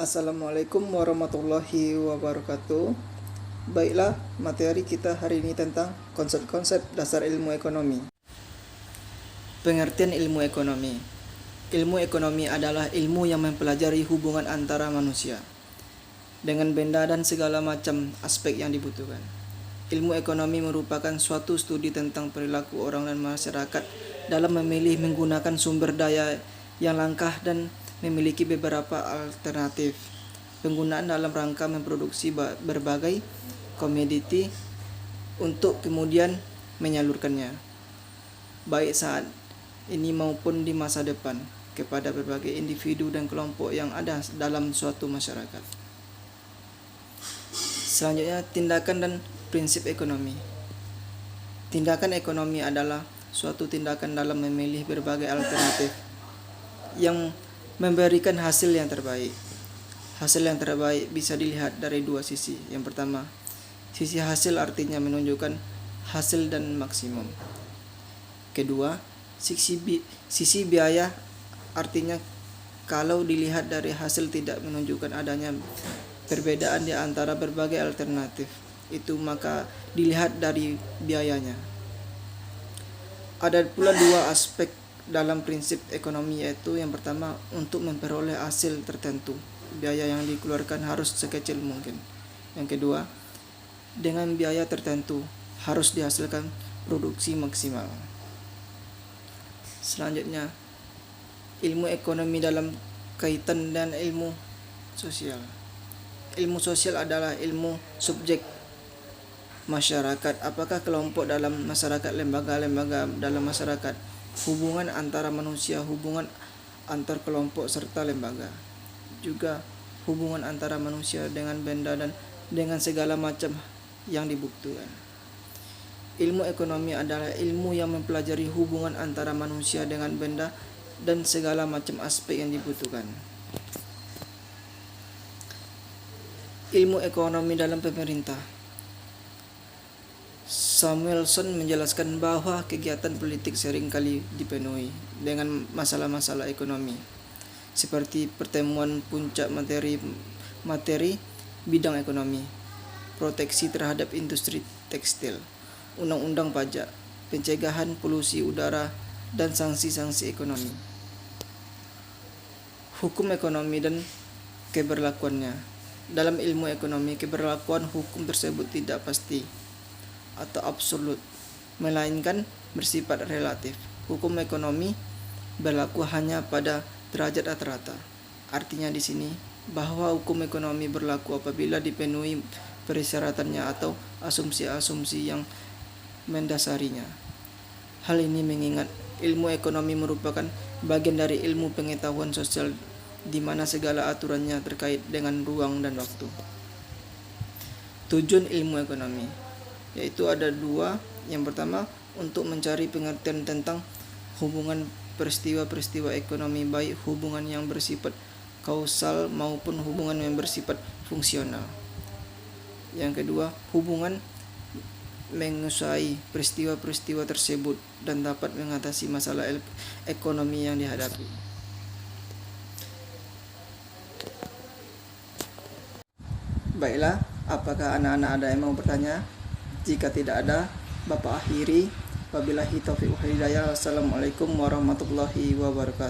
Assalamualaikum warahmatullahi wabarakatuh. Baiklah, materi kita hari ini tentang konsep-konsep dasar ilmu ekonomi. Pengertian ilmu ekonomi. Ilmu ekonomi adalah ilmu yang mempelajari hubungan antara manusia dengan benda dan segala macam aspek yang dibutuhkan. Ilmu ekonomi merupakan suatu studi tentang perilaku orang dan masyarakat dalam memilih menggunakan sumber daya yang langka dan memiliki beberapa alternatif penggunaan dalam rangka memproduksi berbagai komoditi untuk kemudian menyalurkannya, baik saat ini maupun di masa depan, kepada berbagai individu dan kelompok yang ada dalam suatu masyarakat. Selanjutnya, tindakan dan prinsip ekonomi. Tindakan ekonomi adalah suatu tindakan dalam memilih berbagai alternatif yang memberikan hasil yang terbaik. Hasil yang terbaik bisa dilihat dari dua sisi. Yang pertama, sisi hasil artinya menunjukkan hasil dan maksimum. Kedua, sisi biaya artinya kalau dilihat dari hasil tidak menunjukkan adanya perbedaan di antara berbagai alternatif itu, maka dilihat dari biayanya. Ada pula dua aspek dalam prinsip ekonomi, yaitu yang pertama, untuk memperoleh hasil tertentu biaya yang dikeluarkan harus sekecil mungkin. Yang kedua, dengan biaya tertentu harus dihasilkan produksi maksimal. Selanjutnya, ilmu ekonomi dalam kaitan dan ilmu sosial. Ilmu sosial adalah ilmu subjek masyarakat. Apakah kelompok dalam masyarakat, lembaga-lembaga dalam masyarakat, hubungan antara manusia, hubungan antar kelompok serta lembaga, juga hubungan antara manusia dengan benda dan dengan segala macam yang dibutuhkan. Ilmu ekonomi adalah ilmu yang mempelajari hubungan antara manusia dengan benda dan segala macam aspek yang dibutuhkan. Ilmu ekonomi dalam pemerintah. Samuelson menjelaskan bahwa kegiatan politik seringkali dipenuhi dengan masalah-masalah ekonomi, seperti pertemuan puncak materi bidang ekonomi, proteksi terhadap industri tekstil, undang-undang pajak, pencegahan polusi udara, dan sanksi-sanksi ekonomi. Hukum ekonomi dan keberlakuannya. Dalam ilmu ekonomi, keberlakuan hukum tersebut tidak pasti atau absolut, melainkan bersifat relatif. Hukum ekonomi berlaku hanya pada derajat rata-rata. Artinya di sini bahwa hukum ekonomi berlaku apabila dipenuhi persyaratannya atau asumsi-asumsi yang mendasarinya. Hal ini mengingat ilmu ekonomi merupakan bagian dari ilmu pengetahuan sosial di mana segala aturannya terkait dengan ruang dan waktu. Tujuan ilmu ekonomi yaitu ada dua. Yang pertama, untuk mencari pengertian tentang hubungan peristiwa-peristiwa ekonomi, baik hubungan yang bersifat kausal maupun hubungan yang bersifat fungsional. Yang kedua, hubungan menguasai peristiwa-peristiwa tersebut dan dapat mengatasi masalah ekonomi yang dihadapi. Baiklah, apakah anak-anak ada yang mau bertanya? Jika tidak ada, Bapak akhiri. Wabillahi taufiq wal hidayah. Wassalamualaikum warahmatullahi wabarakatuh.